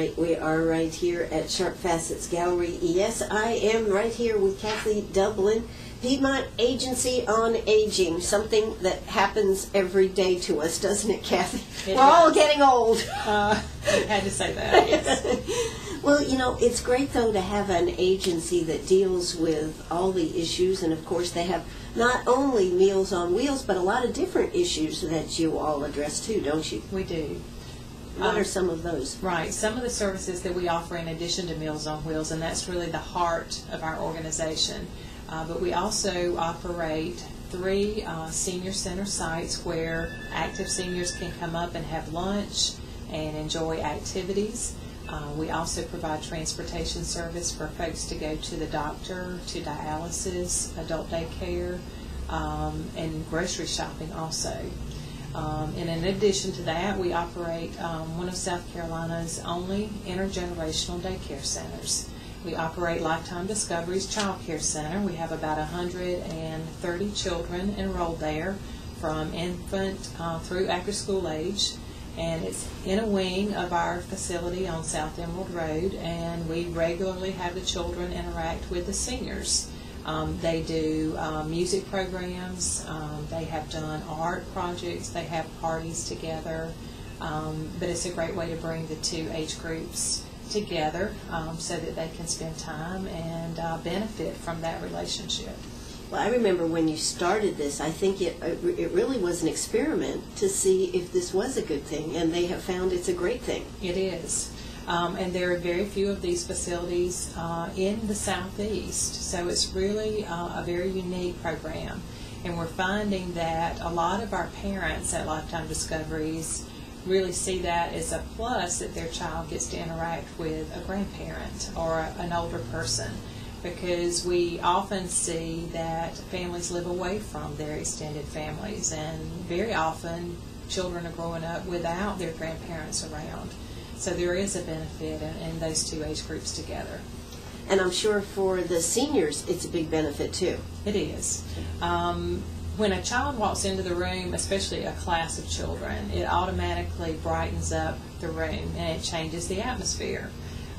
right, we are right here at Sharp Facets Gallery. Yes, I am right here with Kathy Dublin, Piedmont Agency on Aging, something that happens every day to us, doesn't it, Kathy? We're all getting old. I had to say that, yes. Well, you know, it's great, though, to have an agency that deals with all the issues, and of course they have not only Meals on Wheels, but a lot of different issues that you all address too, don't you? We do. What are some of those? Right. Some of the services that we offer in addition to Meals on Wheels, and that's really the heart of our organization. But we also operate 3 senior center sites where active seniors can come up and have lunch and enjoy activities. We also provide transportation service for folks to go to the doctor, to dialysis, adult daycare, and grocery shopping also. And in addition to that, we operate one of South Carolina's only intergenerational daycare centers. We operate Lifetime Discovery's Child Care Center. We have about 130 children enrolled there from infant through after school age. And it's in a wing of our facility on South Emerald Road, and we regularly have the children interact with the seniors. They do music programs, they have done art projects, they have parties together, but it's a great way to bring the 2 age groups together so that they can spend time and benefit from that relationship. Well, I remember when you started this, I think it really was an experiment to see if this was a good thing, and they have found it's a great thing. It is. And there are very few of these facilities in the Southeast, so it's really a very unique program. And we're finding that a lot of our parents at Lifetime Discoveries really see that as a plus, that their child gets to interact with a grandparent or an older person, because we often see that families live away from their extended families, and very often children are growing up without their grandparents around. So there is a benefit in those 2 age groups together. And I'm sure for the seniors it's a big benefit too. It is. When a child walks into the room, especially a class of children, it automatically brightens up the room and it changes the atmosphere.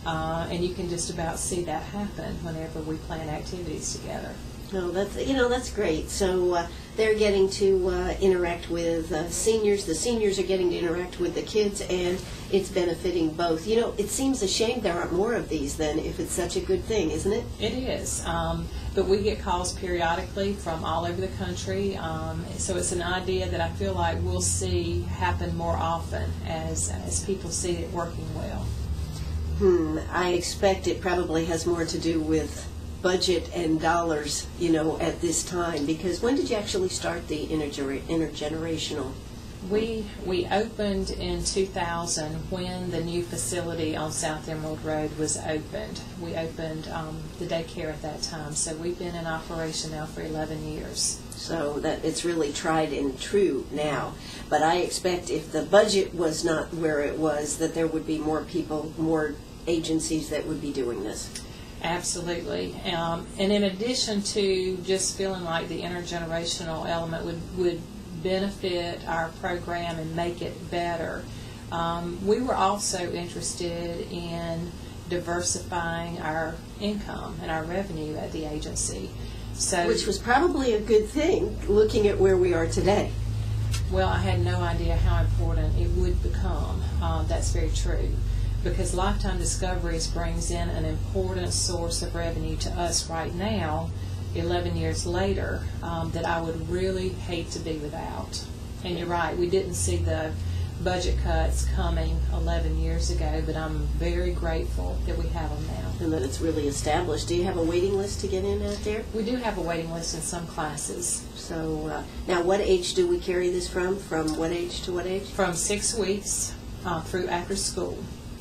And you can just about see that happen whenever we plan activities together. No, that's great. So they're getting to interact with seniors. The seniors are getting to interact with the kids, and it's benefiting both. You know, it seems a shame there aren't more of these then, if it's such a good thing, isn't it? It is. But we get calls periodically from all over the country. So it's an idea that I feel like we'll see happen more often as people see it working well. I expect it probably has more to do with budget and dollars, you know, at this time, because when did you actually start the intergenerational? We opened in 2000 when the new facility on South Emerald Road was opened. We opened the daycare at that time, so we've been in operation now for 11 years. So that it's really tried and true now. But I expect if the budget was not where it was, that there would be more people, more agencies that would be doing this. Absolutely. And in addition to just feeling like the intergenerational element would benefit our program and make it better, we were also interested in diversifying our income and our revenue at the agency. Which was probably a good thing, looking at where we are today. Well, I had no idea how important it would become. That's very true. Because Lifetime Discoveries brings in an important source of revenue to us right now, 11 years later, that I would really hate to be without. And you're right, we didn't see the budget cuts coming 11 years ago, but I'm very grateful that we have them now. And that it's really established. Do you have a waiting list to get in out there? We do have a waiting list in some classes. So now what age do we carry this from? From what age to what age? From 6 weeks through after school.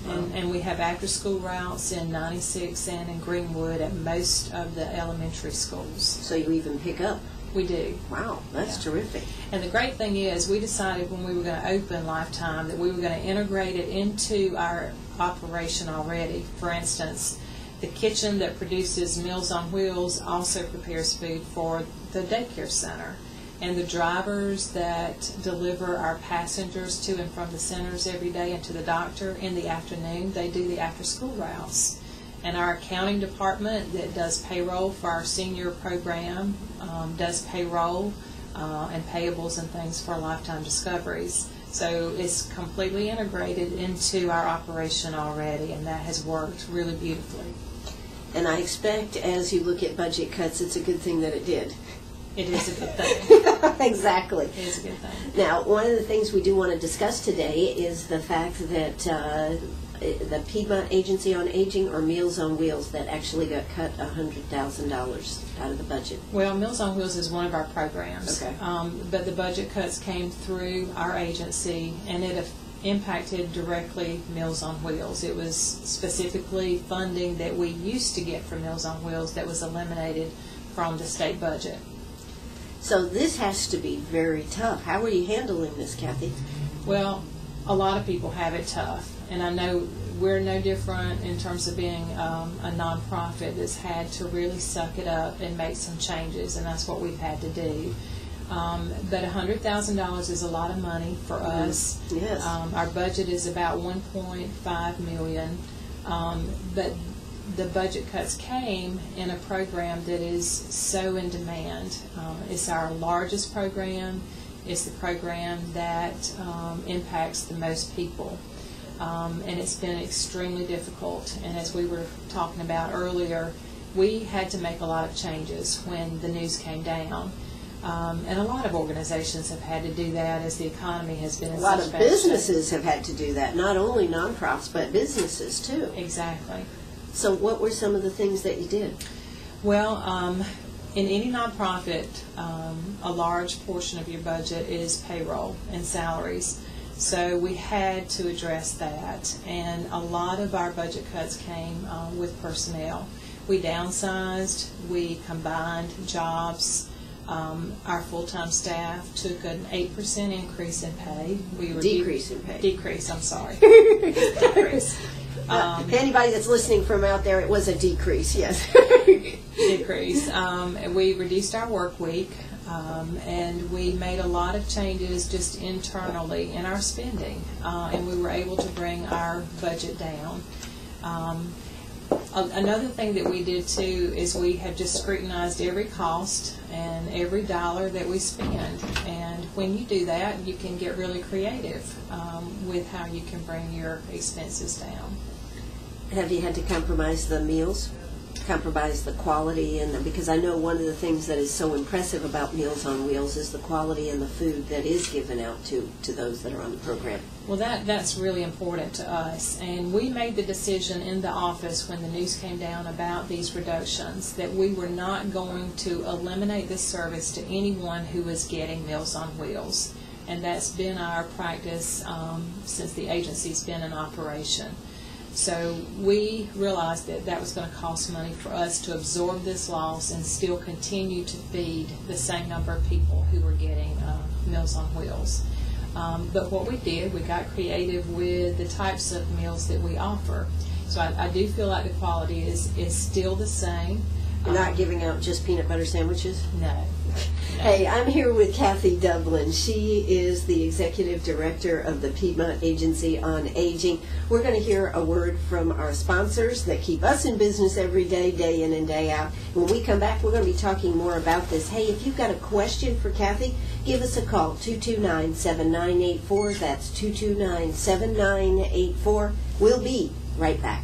And we have after-school routes in 96 and in Greenwood at most of the elementary schools. So you even pick up? We do. Wow, that's terrific. And the great thing is we decided when we were going to open Lifetime that we were going to integrate it into our operation already. For instance, the kitchen that produces Meals on Wheels also prepares food for the daycare center. And the drivers that deliver our passengers to and from the centers every day and to the doctor in the afternoon, they do the after-school routes. And our accounting department that does payroll for our senior program does payroll and payables and things for Lifetime Discoveries. So it's completely integrated into our operation already, and that has worked really beautifully. And I expect as you look at budget cuts, it's a good thing that it did. It is a good thing. Exactly. It is a good thing. Now, one of the things we do want to discuss today is the fact that the Piedmont Agency on Aging, or Meals on Wheels, that actually got cut $100,000 out of the budget. Well, Meals on Wheels is one of our programs. Okay. But the budget cuts came through our agency, and it impacted directly Meals on Wheels. It was specifically funding that we used to get from Meals on Wheels that was eliminated from the state budget. So this has to be very tough. How are you handling this, Kathy? Well, a lot of people have it tough, and I know we're no different in terms of being a nonprofit that's had to really suck it up and make some changes, and that's what we've had to do. But $100,000 is a lot of money for us. Yes. Our budget is about $1.5 million, but the budget cuts came in a program that is so in demand. It's our largest program. It's the program that impacts the most people. And it's been extremely difficult. And as we were talking about earlier, we had to make a lot of changes when the news came down. And a lot of organizations have had to do that as the economy has been in such bad shape. A lot of businesses have had to do that, not only nonprofits, but businesses too. Exactly. So what were some of the things that you did? Well, in any nonprofit, a large portion of your budget is payroll and salaries. So we had to address that, and a lot of our budget cuts came with personnel. We downsized, we combined jobs. Our full-time staff took an 8% increase in pay. Decrease in pay. Decrease, I'm sorry. Decrease. Anybody that's listening from out there, it was a decrease, yes. Decrease. We reduced our work week, and we made a lot of changes just internally in our spending, and we were able to bring our budget down. Another thing that we did too is we have just scrutinized every cost and every dollar that we spend, and when you do that, you can get really creative with how you can bring your expenses down. Have you had to compromise the meals? Compromise the quality? Because I know one of the things that is so impressive about Meals on Wheels is the quality and the food that is given out to those that are on the program. Well, that's really important to us, and we made the decision in the office when the news came down about these reductions that we were not going to eliminate this service to anyone who was getting Meals on Wheels, and that's been our practice since the agency's been in operation. So we realized that that was going to cost money for us to absorb this loss and still continue to feed the same number of people who were getting Meals on Wheels. But what we did, we got creative with the types of meals that we offer. So I do feel like the quality is still the same. You're not giving out just peanut butter sandwiches? No. Hey, I'm here with Kathy Dublin. She is the Executive Director of the Piedmont Agency on Aging. We're going to hear a word from our sponsors that keep us in business every day, day in and day out. When we come back, we're going to be talking more about this. Hey, if you've got a question for Kathy, give us a call, 229-7984. That's 229-7984. We'll be right back.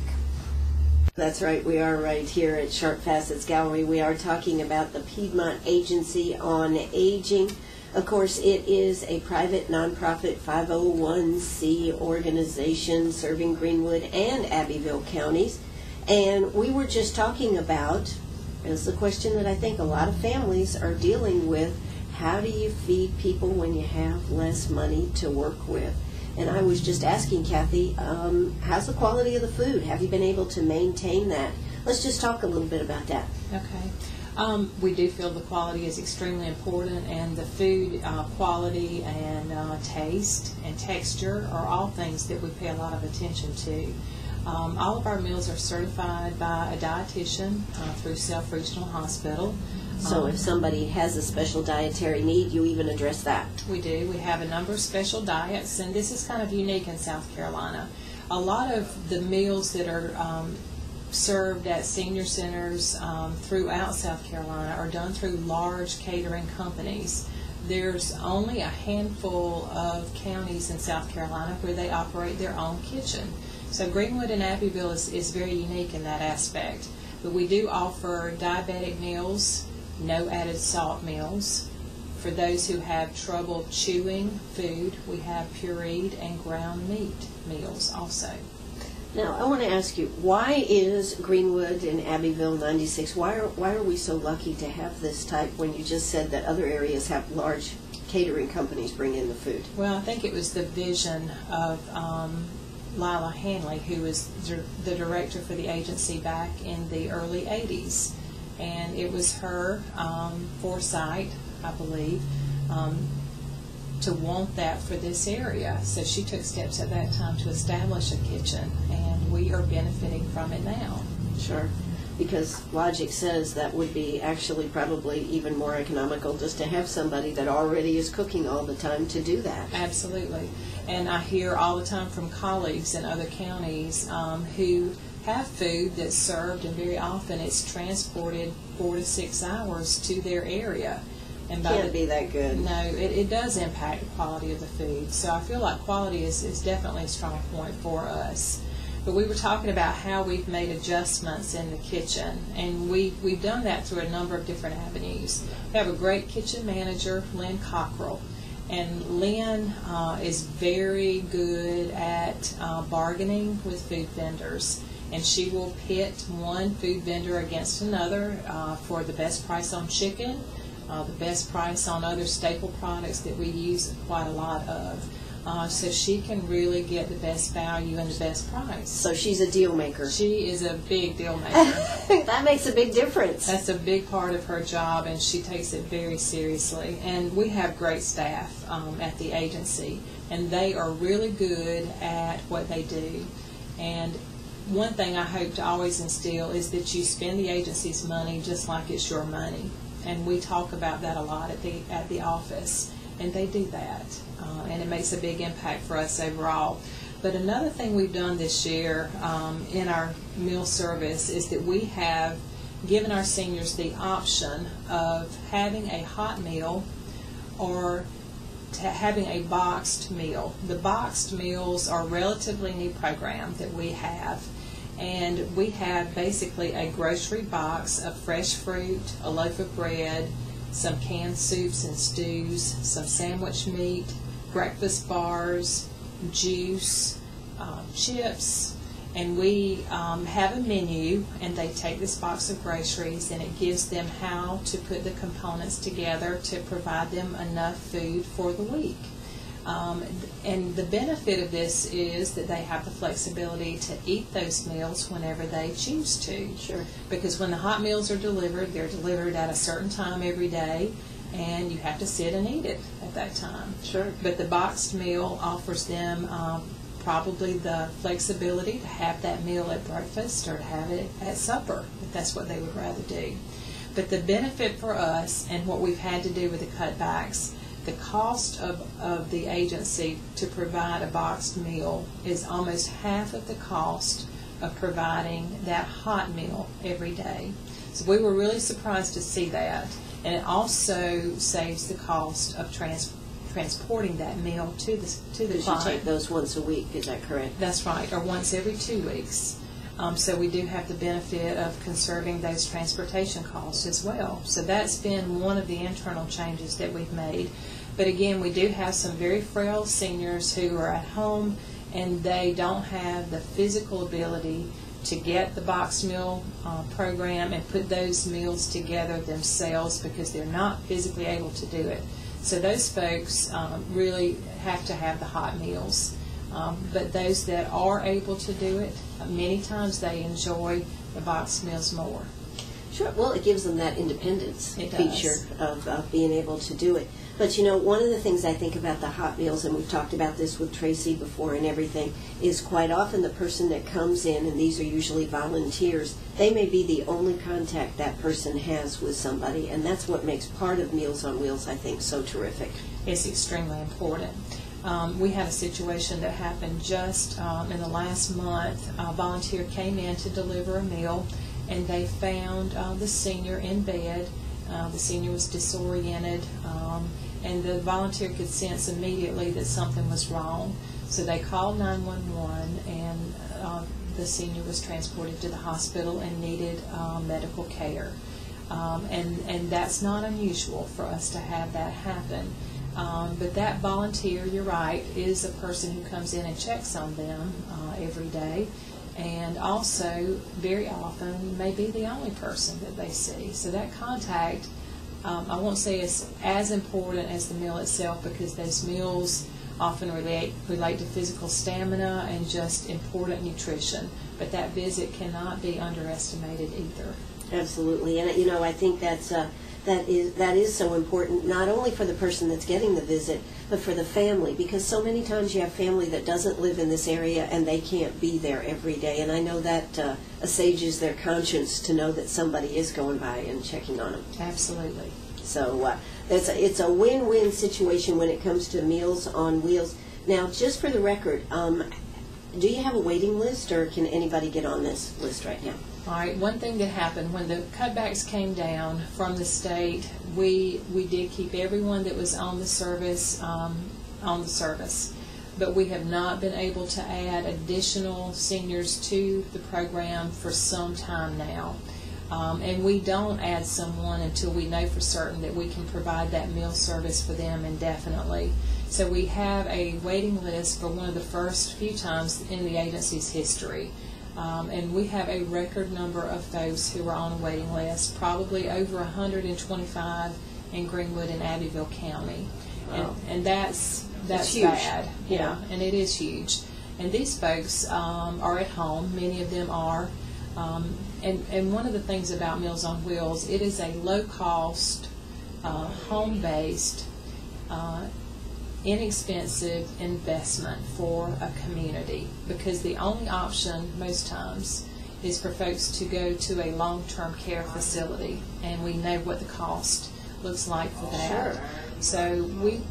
That's right, we are right here at Sharp Facets Gallery. We are talking about the Piedmont Agency on Aging. Of course, it is a private, nonprofit 501c organization serving Greenwood and Abbeville counties. And we were just talking about, it's the question that I think a lot of families are dealing with, how do you feed people when you have less money to work with? And I was just asking Kathy, how's the quality of the food? Have you been able to maintain that? Let's just talk a little bit about that. Okay. We do feel the quality is extremely important, and the food quality and taste and texture are all things that we pay a lot of attention to. All of our meals are certified by a dietitian through Self Regional Hospital. So if somebody has a special dietary need, you even address that. We do. We have a number of special diets, and this is kind of unique in South Carolina. A lot of the meals that are served at senior centers throughout South Carolina are done through large catering companies. There's only a handful of counties in South Carolina where they operate their own kitchen. So Greenwood and Abbeville is very unique in that aspect. But we do offer diabetic meals, no added salt meals. For those who have trouble chewing food, we have pureed and ground meat meals also. Now, I want to ask you, why is Greenwood and Abbeville 96, why are we so lucky to have this type when you just said that other areas have large catering companies bring in the food? Well, I think it was the vision of Lila Hanley, who was the director for the agency back in the early 80s. And it was her foresight, I believe, to want that for this area. So she took steps at that time to establish a kitchen, and we are benefiting from it now. Sure. Because logic says that would be actually probably even more economical just to have somebody that already is cooking all the time to do that. Absolutely. And I hear all the time from colleagues in other counties who have food that's served, and very often it's transported 4 to 6 hours to their area. And Can't be that good. No, it does impact the quality of the food. So I feel like quality is definitely a strong point for us. But we were talking about how we've made adjustments in the kitchen, and we've done that through a number of different avenues. We have a great kitchen manager, Lynn Cockrell, and Lynn is very good at bargaining with food vendors, and she will pit one food vendor against another for the best price on chicken, the best price on other staple products that we use quite a lot of. So she can really get the best value and the best price. So she's a deal maker. She is a big deal maker. That makes a big difference. That's a big part of her job, and she takes it very seriously. And we have great staff at the agency, and they are really good at what they do. And one thing I hope to always instill is that you spend the agency's money just like it's your money. And we talk about that a lot at the office, and they do that. And it makes a big impact for us overall. But another thing we've done this year in our meal service is that we have given our seniors the option of having a hot meal or having a boxed meal. The boxed meals are a relatively new program that we have. And we have basically a grocery box of fresh fruit, a loaf of bread, some canned soups and stews, some sandwich meat, breakfast bars, juice, chips, and we have a menu, and they take this box of groceries, and it gives them how to put the components together to provide them enough food for the week. And the benefit of this is that they have the flexibility to eat those meals whenever they choose to. Sure. Because when the hot meals are delivered, they're delivered at a certain time every day, and you have to sit and eat it at that time. Sure. But the boxed meal offers them probably the flexibility to have that meal at breakfast or to have it at supper, if that's what they would rather do. But the benefit for us, and what we've had to do with the cutbacks, the cost of the agency to provide a boxed meal is almost half of the cost of providing that hot meal every day. So we were really surprised to see that. And it also saves the cost of transporting that meal to the Because client. you take those once a week, is that correct? That's right, or once every 2 weeks. So we do have the benefit of conserving those transportation costs as well. So that's been one of the internal changes that we've made. But again, we do have some very frail seniors who are at home, and they don't have the physical ability to get the box meal program and put those meals together themselves because they're not physically able to do it. So those folks really have to have the hot meals. But those that are able to do it, many times they enjoy the box meals more. Sure. Well, it gives them that independence It feature does. of being able to do it. But, one of the things I think about the hot meals, and we've talked about this with Tracy before and everything, is quite often the person that comes in, and these are usually volunteers, they may be the only contact that person has with somebody, and that's what makes part of Meals on Wheels, I think, so terrific. It's extremely important. We had a situation that happened just in the last month. A volunteer came in to deliver a meal, and they found the senior in bed. The senior was disoriented, and the volunteer could sense immediately that something was wrong. So they called 911, and the senior was transported to the hospital and needed medical care. And that's not unusual for us to have that happen. But that volunteer, you're right, is a person who comes in and checks on them every day, and also very often may be the only person that they see. So that contact, I won't say is as important as the meal itself, because those meals often relate to physical stamina and just important nutrition. But that visit cannot be underestimated either. Absolutely. And, I think that is so important, not only for the person that's getting the visit, but for the family, because so many times you have family that doesn't live in this area and they can't be there every day. And I know that assuages their conscience to know that somebody is going by and checking on them. Absolutely. So it's a win-win situation when it comes to Meals on Wheels. Now, just for the record, do you have a waiting list, or can anybody get on this list right now? All right, one thing that happened when the cutbacks came down from the state, we did keep everyone that was on the service but we have not been able to add additional seniors to the program for some time now. And we don't add someone until we know for certain that we can provide that meal service for them indefinitely. So we have a waiting list for one of the first few times in the agency's history. And we have a record number of folks who are on a waiting list, probably over 125 in Greenwood and Abbeville County. Wow. And that's huge. bad. Yeah, and it is huge. And these folks are at home. Many of them are. And one of the things about Meals on Wheels, it is a low-cost, home-based, inexpensive investment for a community, because the only option most times is for folks to go to a long-term care facility, and we know what the cost looks like for that. Sure. So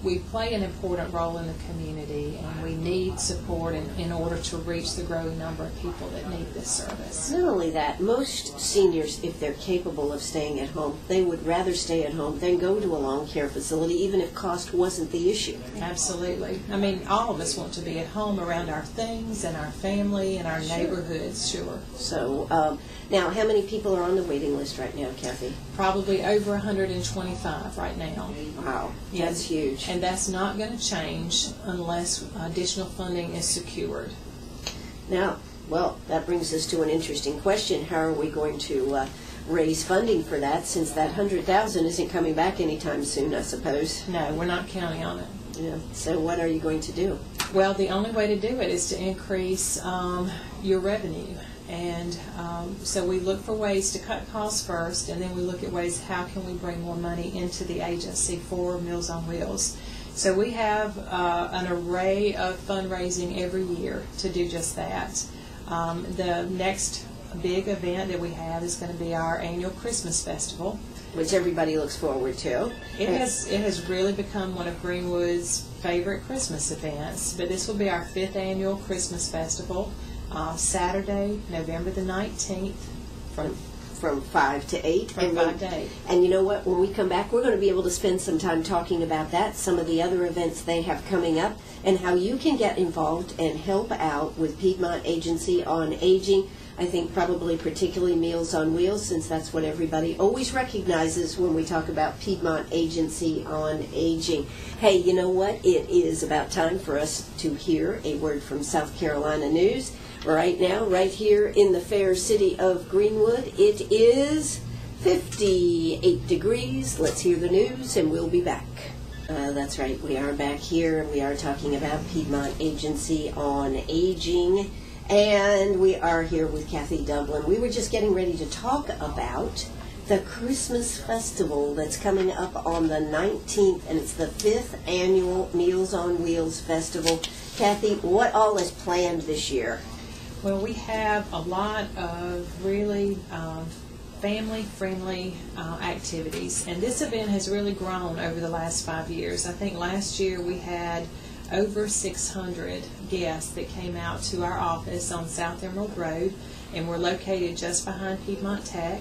we play an important role in the community, and we need support in order to reach the growing number of people that need this service. Not only that, most seniors, if they're capable of staying at home, they would rather stay at home than go to a long care facility, even if cost wasn't the issue. Absolutely. I mean, all of us want to be at home around our things and our family and our Sure. neighborhoods, sure. So now, how many people are on the waiting list right now, Kathy? Probably over 125 right now. Wow, that's huge. And that's not going to change unless additional funding is secured. Now, well, that brings us to an interesting question. How are we going to raise funding for that, since that $100,000 isn't coming back anytime soon, I suppose? No, we're not counting on it. Yeah. So what are you going to do? Well, the only way to do it is to increase your revenue. And so we look for ways to cut costs first, and then we look at ways how can we bring more money into the agency for Meals on Wheels. So we have an array of fundraising every year to do just that. The next big event that we have is going to be our annual Christmas Festival, Which everybody looks forward to. It has really become one of Greenwood's favorite Christmas events. But this will be our 5th annual Christmas Festival. Saturday, November the 19th, from 5 to 8. From 5 to 8. And you know what? When we come back, we're going to be able to spend some time talking about that, some of the other events they have coming up, and how you can get involved and help out with Piedmont Agency on Aging. I think probably particularly Meals on Wheels, since that's what everybody always recognizes when we talk about Piedmont Agency on Aging. Hey, you know what? It is about time for us to hear a word from South Carolina News. Right now, right here in the fair city of Greenwood, it is 58 degrees. Let's hear the news, and we'll be back. That's right, we are back here. We are talking about Piedmont Agency on Aging, and we are here with Kathy Dublin. We were just getting ready to talk about the Christmas Festival that's coming up on the 19th, and it's the 5th annual Meals on Wheels Festival. Kathy, what all is planned this year? Well, we have a lot of really family-friendly activities, and this event has really grown over the last 5 years. I think last year we had over 600 guests that came out to our office on South Emerald Road, and we're located just behind Piedmont Tech.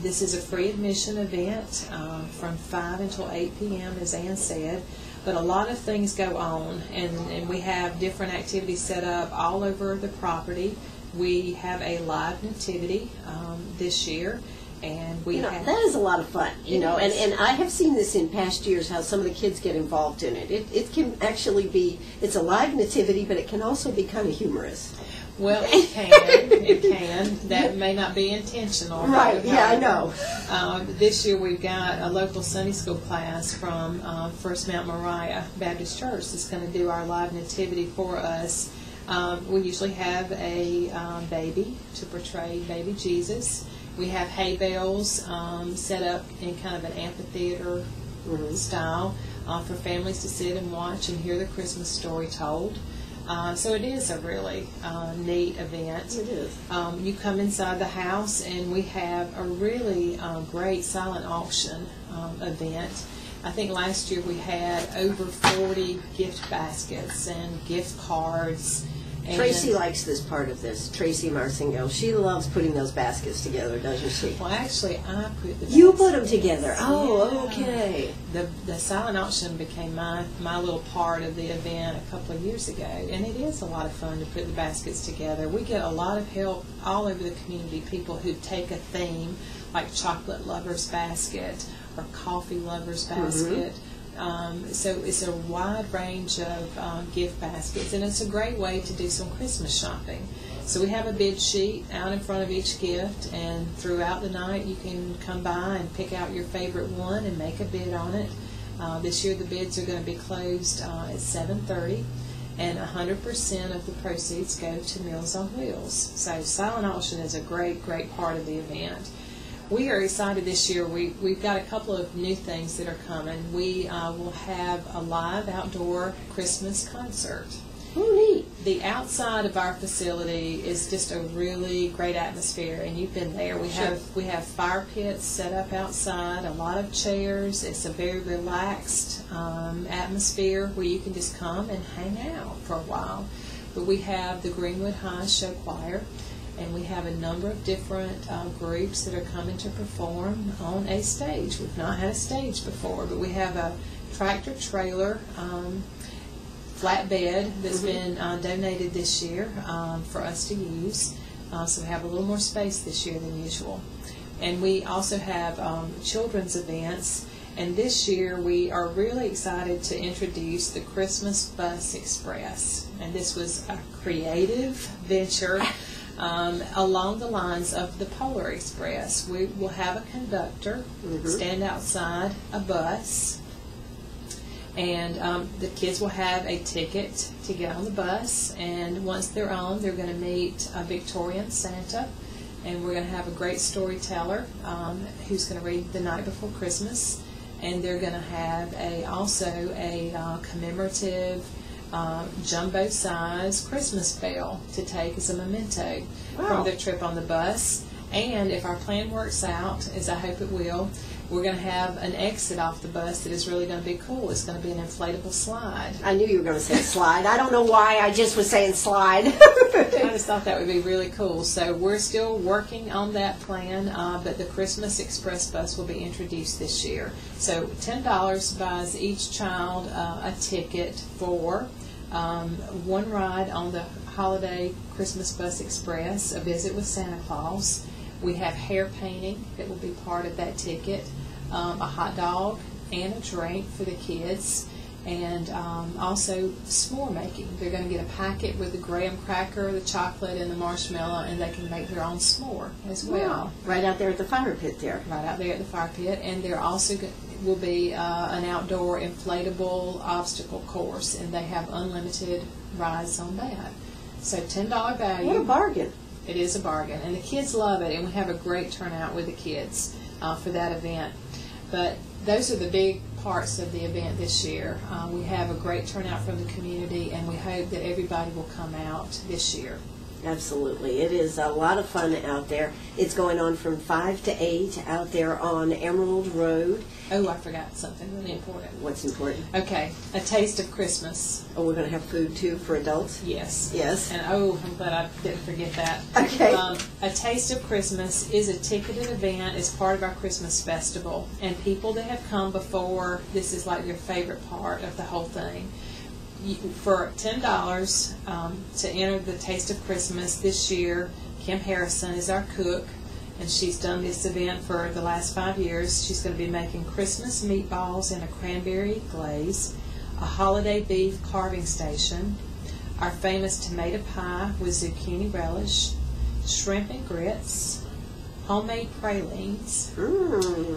This is a free admission event from 5 until 8 p.m., as Ann said. But a lot of things go on, and we have different activities set up all over the property. We have a live nativity this year, and we have... That is a lot of fun, and I have seen this in past years, how some of the kids get involved in it. It can actually be, it's a live nativity, but it can also be kind of humorous. Well, it can. That may not be intentional. Right, yeah, I know. This year we've got a local Sunday school class from First Mount Moriah Baptist Church that's going to do our live nativity for us. We usually have a baby to portray baby Jesus. We have hay bales set up in kind of an amphitheater style for families to sit and watch and hear the Christmas story told. So it is a really neat event. It is. You come inside the house, and we have a really great silent auction event. I think last year we had over 40 gift baskets and gift cards. And Tracy likes this part of this. Tracy Marcingo. She loves putting those baskets together, doesn't she? Well, actually, I put the You put them together. Oh, yeah. Okay. The silent auction became my little part of the event a couple of years ago, and it is a lot of fun to put the baskets together. We get a lot of help all over the community, people who take a theme, like chocolate lovers basket or coffee lovers basket. So it's a wide range of gift baskets, and it's a great way to do some Christmas shopping. So we have a bid sheet out in front of each gift, and throughout the night you can come by and pick out your favorite one and make a bid on it. This year the bids are going to be closed at 7:30, and 100% of the proceeds go to Meals on Wheels. So silent auction is a great part of the event. We are excited this year. We've got a couple of new things that are coming. We will have a live outdoor Christmas concert. Oh, neat. The outside of our facility is just a really great atmosphere, and you've been there. We have fire pits set up outside, a lot of chairs. It's a very relaxed atmosphere where you can just come and hang out for a while. But we have the Greenwood High Show Choir, and we have a number of different groups that are coming to perform on a stage. We've not had a stage before, but we have a tractor trailer flatbed that's been donated this year for us to use. So we have a little more space this year than usual. And we also have children's events. And this year we are really excited to introduce the Christmas Bus Express. And this was a creative venture along the lines of the Polar Express. We will have a conductor stand outside a bus, and the kids will have a ticket to get on the bus, and once they're on, they're going to meet a Victorian Santa, and we're going to have a great storyteller who's going to read The Night Before Christmas, and they're going to have also a commemorative jumbo-size Christmas bell to take as a memento from their trip on the bus. And if our plan works out, as I hope it will, we're going to have an exit off the bus that is really going to be cool. It's going to be an inflatable slide. I knew you were going to say slide. I don't know why. I just was saying slide. I just thought that would be really cool. So we're still working on that plan, but the Christmas Express bus will be introduced this year. So $10 buys each child a ticket for one ride on the holiday Christmas Bus Express, a visit with Santa Claus. We have hair painting that will be part of that ticket, a hot dog and a drink for the kids, and also s'more making. They're going to get a packet with the graham cracker, the chocolate, and the marshmallow, and they can make their own s'more as well. Wow. Right out there at the fire pit there. Right out there at the fire pit, and there also will be an outdoor inflatable obstacle course, and they have unlimited rides on that. So $10 value. What a bargain. It is a bargain, and the kids love it, and we have a great turnout with the kids for that event. But those are the big parts of the event this year. We have a great turnout from the community, and we hope that everybody will come out this year. Absolutely. It is a lot of fun out there. It's going on from 5 to 8 out there on Emerald Road. Oh, I forgot something really important. What's important? Okay, a taste of Christmas. Oh, we're going to have food, too, for adults? Yes. Yes. And oh, I'm glad I didn't forget that. Okay. A Taste of Christmas is a ticketed event. It's part of our Christmas festival. And people that have come before, this is like their favorite part of the whole thing. For $10 to enter the Taste of Christmas this year, Kim Harrison is our cook, and she's done this event for the last 5 years. She's going to be making Christmas meatballs in a cranberry glaze, a holiday beef carving station, our famous tomato pie with zucchini relish, shrimp and grits, homemade pralines,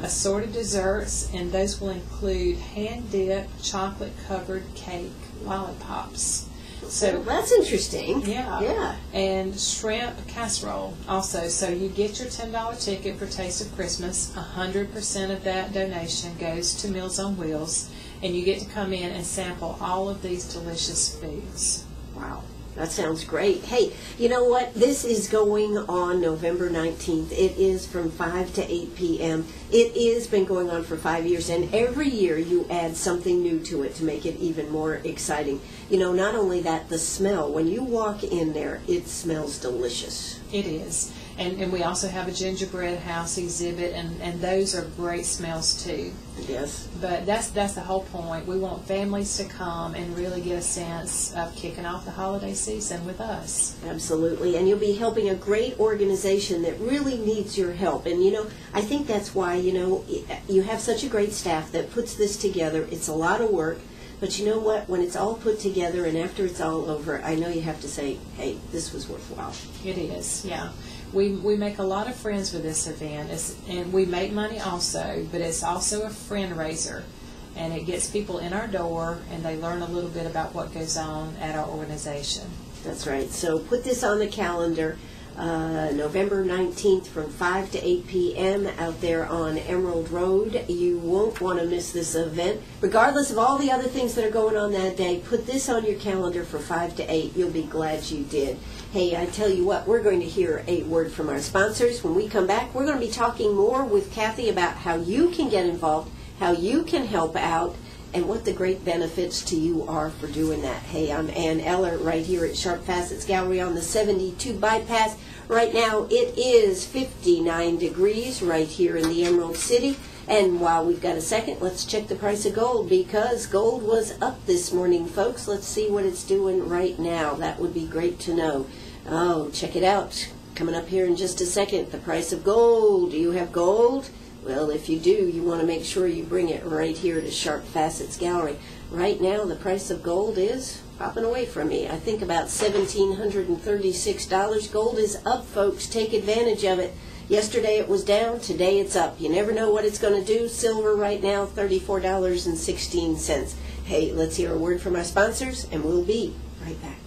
assorted desserts, and those will include hand-dipped, chocolate-covered cake lollipops. So that's interesting. Yeah. And shrimp casserole also. So you get your $10 ticket for Taste of Christmas. 100% of that donation goes to Meals on Wheels, and you get to come in and sample all of these delicious foods. Wow. That sounds great. Hey, you know what? This is going on November 19th. It is from 5 to 8 p.m. It has been going on for 5 years, and every year you add something new to it to make it even more exciting. You know, not only that, the smell. When you walk in there, it smells delicious. It is. And we also have a gingerbread house exhibit, and those are great smells too. Yes. But that's the whole point. We want families to come and really get a sense of kicking off the holiday season with us. Absolutely. And you'll be helping a great organization that really needs your help. And, you know, I think that's why, you know, you have such a great staff that puts this together. It's a lot of work. But you know what? When it's all put together and after it's all over, I know you have to say, hey, this was worthwhile. It is, yeah. We make a lot of friends with this event, and we make money also, but it's also a friend raiser, and it gets people in our door, and they learn a little bit about what goes on at our organization. That's right. So put this on the calendar, November 19th from 5 to 8 p.m. out there on Emerald Road. You won't want to miss this event. Regardless of all the other things that are going on that day, put this on your calendar for 5 to 8. You'll be glad you did. Hey, I tell you what, we're going to hear a word from our sponsors. When we come back, we're going to be talking more with Kathy about how you can get involved, how you can help out, and what the great benefits to you are for doing that. Hey, I'm Ann Eller right here at Sharp Facets Gallery on the 72 bypass. Right now it is 59 degrees right here in the Emerald City. And while we've got a second, let's check the price of gold, because gold was up this morning, folks. Let's see what it's doing right now. That would be great to know. Oh, check it out. Coming up here in just a second, the price of gold. Do you have gold? Well, if you do, you want to make sure you bring it right here to Sharp Facets Gallery. Right now, the price of gold is popping away from me. I think about $1,736. Gold is up, folks. Take advantage of it. Yesterday it was down. Today it's up. You never know what it's going to do. Silver right now, $34.16. Hey, let's hear a word from our sponsors, and we'll be right back.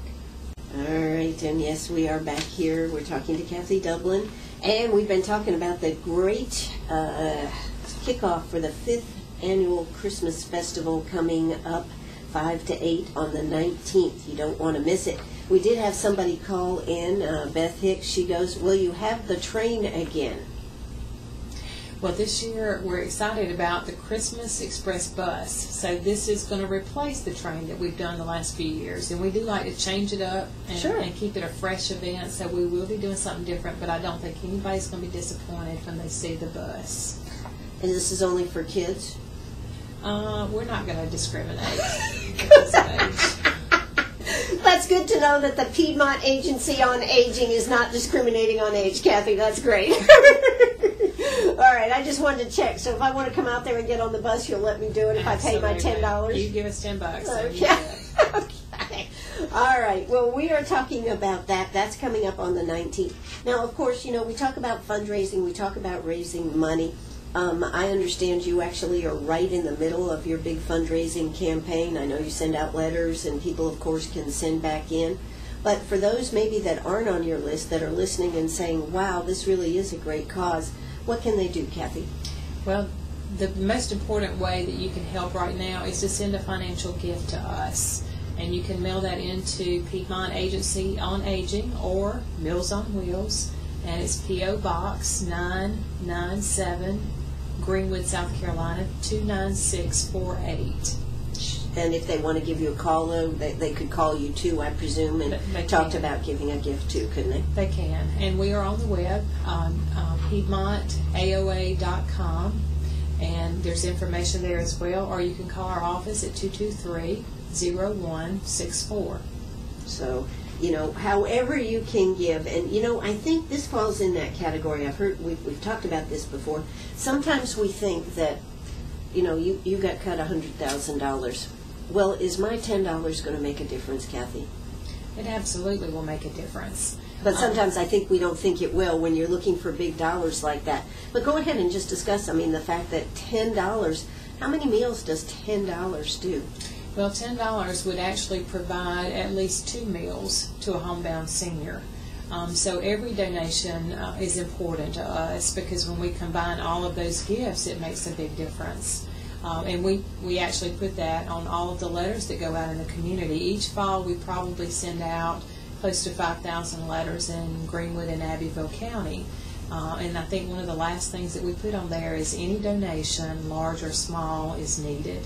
All right, and yes, we are back here. We're talking to Kathy Dublin, and we've been talking about the great kickoff for the 5th annual Christmas festival coming up 5 to 8 on the 19th. You don't want to miss it. We did have somebody call in, Beth Hicks. She goes, will you have the train again? Well, this year we're excited about the Christmas Express bus. So this is going to replace the train that we've done the last few years. And we do like to change it up and keep it a fresh event. So we will be doing something different, but I don't think anybody's going to be disappointed when they see the bus. And this is only for kids? We're not going to discriminate because of age. That's good to know that the Piedmont Agency on Aging is not discriminating on age, Kathy. That's great. All right, I just wanted to check. So if I want to come out there and get on the bus, you'll let me do it if Absolutely. I pay my $10? You give us $10. Okay. Okay. All right. Well, we are talking about that. That's coming up on the 19th. Now, of course, you know, we talk about fundraising. We talk about raising money. I understand you actually are right in the middle of your big fundraising campaign. I know you send out letters, and people, of course, can send back in. But for those maybe that aren't on your list, that are listening and saying, wow, this really is a great cause, what can they do, Kathy? Well, the most important way that you can help right now is to send a financial gift to us. And you can mail that into Piedmont Agency on Aging or Meals on Wheels. And it's P.O. Box 997, Greenwood, South Carolina, 29648. And if they want to give you a call, though, they could call you too, I presume, and talked about giving a gift too, couldn't they? They can. And we are on the web on PiedmontAOA.com, and there's information there as well. Or you can call our office at 223-0164. So, however you can give. And, I think this falls in that category. We've talked about this before. Sometimes we think that, you got cut $100,000. Well, is my $10 going to make a difference, Kathy? It absolutely will make a difference. But sometimes I think we don't think it will when you're looking for big dollars like that. But go ahead and just discuss, the fact that $10, how many meals does $10 do? Well, $10 would actually provide at least 2 meals to a homebound senior. So every donation is important to us, because when we combine all of those gifts, it makes a big difference. And we actually put that on all of the letters that go out in the community. Each fall we probably send out close to 5,000 letters in Greenwood and Abbeville County. And I think one of the last things that we put on there is any donation, large or small, is needed.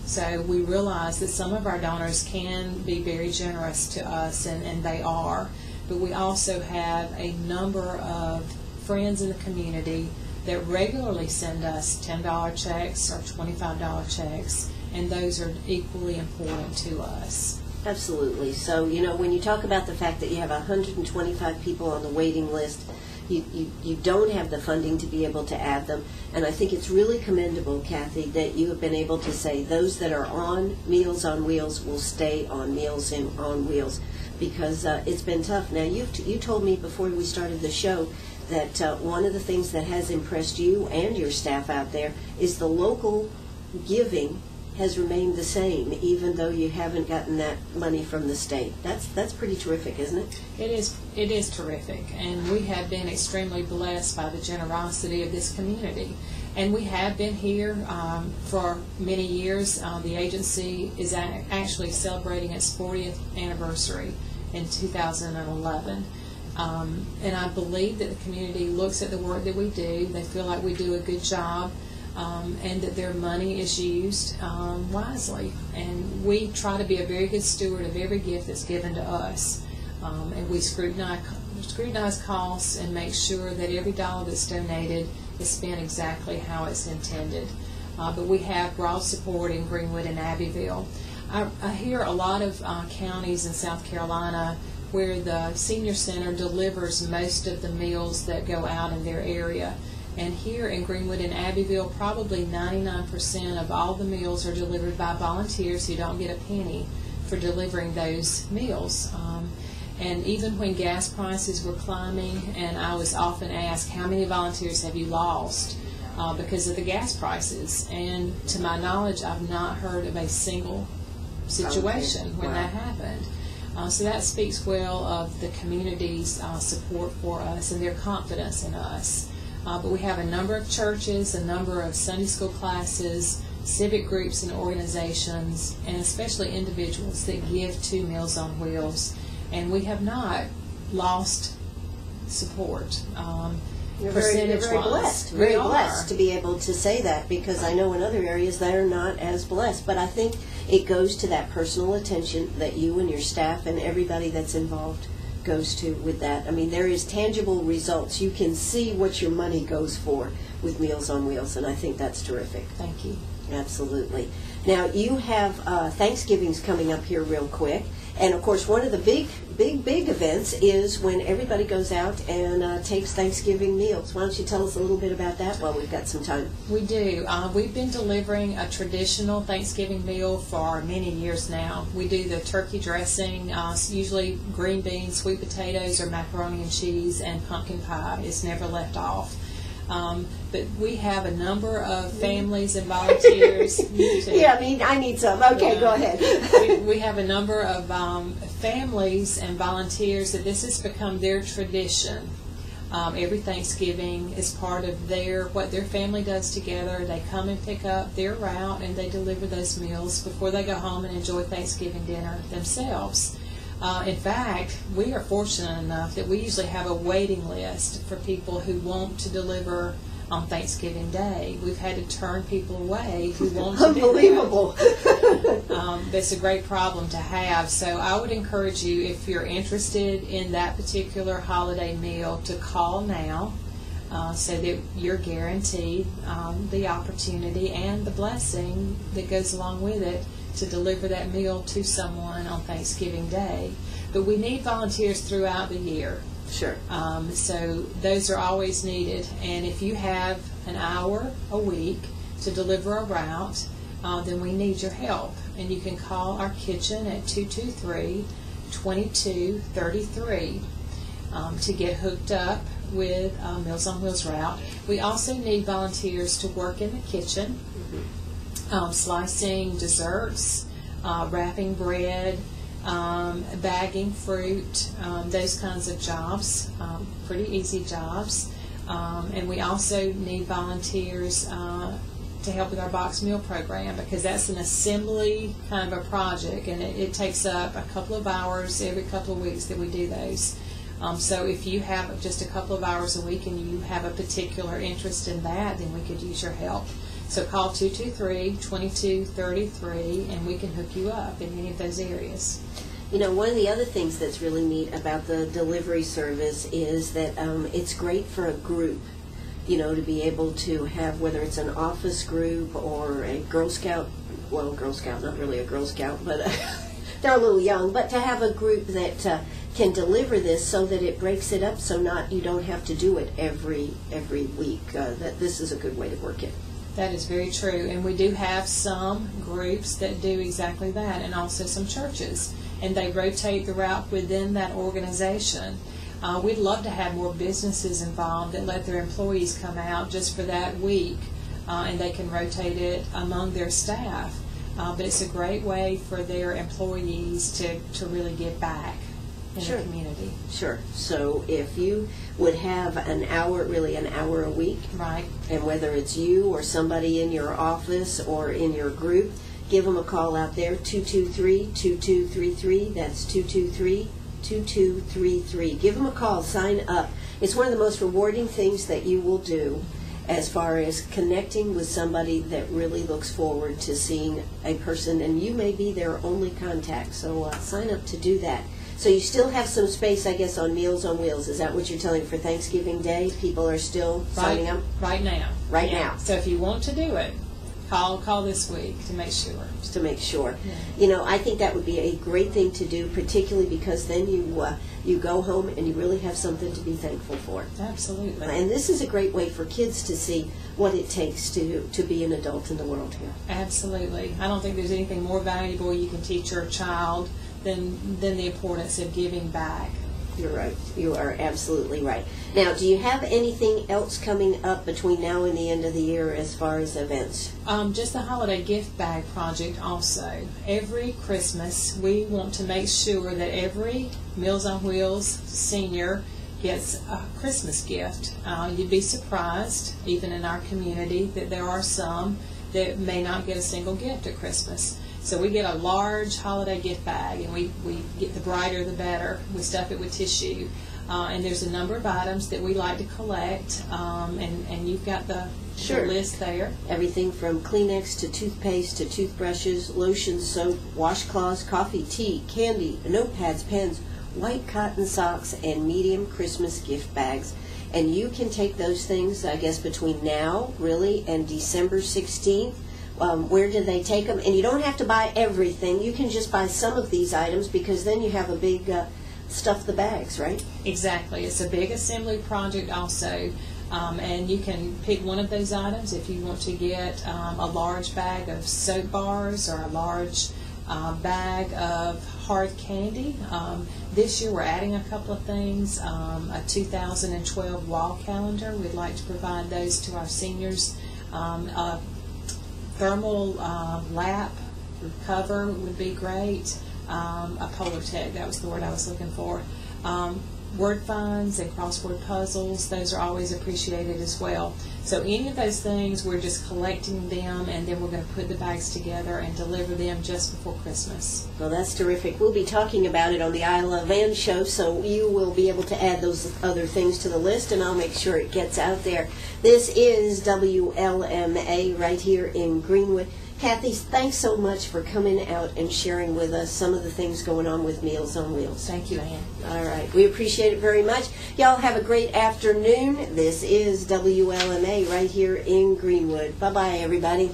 So we realize that some of our donors can be very generous to us, and they are. But we also have a number of friends in the community that regularly send us $10 checks or $25 checks, and those are equally important to us. Absolutely. So, when you talk about the fact that you have 125 people on the waiting list, you don't have the funding to be able to add them. And I think it's really commendable, Kathy, that you have been able to say those that are on Meals on Wheels will stay on Meals on Wheels, because it's been tough. Now, you told me before we started the show that one of the things that has impressed you and your staff out there is the local giving has remained the same, even though you haven't gotten that money from the state. That's pretty terrific, isn't it? It is terrific, and we have been extremely blessed by the generosity of this community. And we have been here for many years. The agency is actually celebrating its 40th anniversary in 2011. And I believe that the community looks at the work that we do. They feel like we do a good job. And that their money is used wisely. And we try to be a very good steward of every gift that's given to us. And we scrutinize costs and make sure that every dollar that's donated is spent exactly how it's intended. But we have broad support in Greenwood and Abbeville. I hear a lot of counties in South Carolina where the senior center delivers most of the meals that go out in their area. And here in Greenwood and Abbeville, probably 99% of all the meals are delivered by volunteers who don't get a penny for delivering those meals. And even when gas prices were climbing, and I was often asked, how many volunteers have you lost because of the gas prices? And to my knowledge, I've not heard of a single situation when that happened. So that speaks well of the community's support for us and their confidence in us. But we have a number of churches, a number of Sunday school classes, civic groups and organizations, and especially individuals that give to Meals on Wheels. And we have not lost support. You're very blessed. Very blessed to be able to say that, because I know in other areas they are not as blessed. But I think it goes to that personal attention that you and your staff and everybody that's involved goes to with that. I mean, there is tangible results. You can see what your money goes for with Meals on Wheels, and I think that's terrific. Thank you. Absolutely. Now, you have Thanksgiving's coming up here real quick, and of course one of the big events is when everybody goes out and takes Thanksgiving meals. Why don't you tell us a little bit about that while we've got some time? We do. We've been delivering a traditional Thanksgiving meal for many years now. We do the turkey dressing, usually green beans, sweet potatoes, or macaroni and cheese, and pumpkin pie is never left off. But we have a number of families and volunteers. Yeah, I need some. Okay, go ahead. We have a number of families and volunteers that this has become their tradition. Every Thanksgiving is part of what their family does together. They come and pick up their route and they deliver those meals before they go home and enjoy Thanksgiving dinner themselves. In fact, we are fortunate enough that we usually have a waiting list for people who want to deliver on Thanksgiving Day. We've had to turn people away who want to Unbelievable. do that. That's a great problem to have. So I would encourage you, if you're interested in that particular holiday meal, to call now so that you're guaranteed the opportunity and the blessing that goes along with it to deliver that meal to someone on Thanksgiving Day. But we need volunteers throughout the year. Sure. So those are always needed. And if you have an hour a week to deliver a route, then we need your help. And you can call our kitchen at 223-2233 to get hooked up with Meals on Wheels route. We also need volunteers to work in the kitchen, slicing desserts, wrapping bread, bagging fruit, those kinds of jobs, pretty easy jobs. And we also need volunteers to help with our box meal program, because that's an assembly kind of a project, and it takes up a couple of hours every couple of weeks that we do those. So if you have just a couple of hours a week and you have a particular interest in that, then we could use your help. So call 223-2233 and we can hook you up in any of those areas. You know, one of the other things that's really neat about the delivery service is that it's great for a group, you know, to be able to have, whether it's an office group or a Girl Scout, well, Girl Scout, not really a Girl Scout, but they're a little young, but to have a group that can deliver this so that it breaks it up, so you don't have to do it every week. That this is a good way to work it. That is very true, and we do have some groups that do exactly that, and also some churches, and they rotate the route within that organization. We'd love to have more businesses involved that let their employees come out just for that week, and they can rotate it among their staff. But it's a great way for their employees to really give back in the community. Sure. So if you would have an hour a week, right, and whether it's you or somebody in your office or in your group, give them a call out there, 223-2233. That's 223-2233. Give them a call. Sign up. It's one of the most rewarding things that you will do as far as connecting with somebody that really looks forward to seeing a person, and you may be their only contact. So sign up to do that. So you still have some space, I guess, on Meals on Wheels. Is that what you're telling me for Thanksgiving Day? People are still signing up? Right now. Right now. So if you want to do it, call this week to make sure. Just to make sure. Yeah. You know, I think that would be a great thing to do, particularly because then you go home and you really have something to be thankful for. Absolutely. And this is a great way for kids to see what it takes to be an adult in the world here. Absolutely. I don't think there's anything more valuable you can teach your child than the importance of giving back. You're right. You are absolutely right. Now, do you have anything else coming up between now and the end of the year as far as events? Just the holiday gift bag project also. Every Christmas, we want to make sure that every Meals on Wheels senior gets a Christmas gift. You'd be surprised, even in our community, that there are some that may not get a single gift at Christmas. So we get a large holiday gift bag, and we get the brighter the better. We stuff it with tissue. And there's a number of items that we like to collect, and you've got the list there. Everything from Kleenex to toothpaste to toothbrushes, lotion, soap, washcloths, coffee, tea, candy, notepads, pens, white cotton socks, and medium Christmas gift bags. And you can take those things, I guess, between now, really, and December 16th. Where do they take them? And you don't have to buy everything. You can just buy some of these items, because then you have a big stuff the bags, right? Exactly. It's a big assembly project also. And you can pick one of those items if you want to get a large bag of soap bars or a large bag of hard candy. This year we're adding a couple of things. A 2012 wall calendar. We'd like to provide those to our seniors. A thermal lap cover would be great. A polar tag, that was the word I was looking for. Word finds and crossword puzzles, those are always appreciated as well. So any of those things, we're just collecting them, and then we're going to put the bags together and deliver them just before Christmas. Well, that's terrific. We'll be talking about it on the I Love Ann show, so you will be able to add those other things to the list, and I'll make sure it gets out there. This is WLMA right here in Greenwood. Kathy, thanks so much for coming out and sharing with us some of the things going on with Meals on Wheels. Thank you, Ann. All right. We appreciate it very much. Y'all have a great afternoon. This is WLMA right here in Greenwood. Bye-bye, everybody.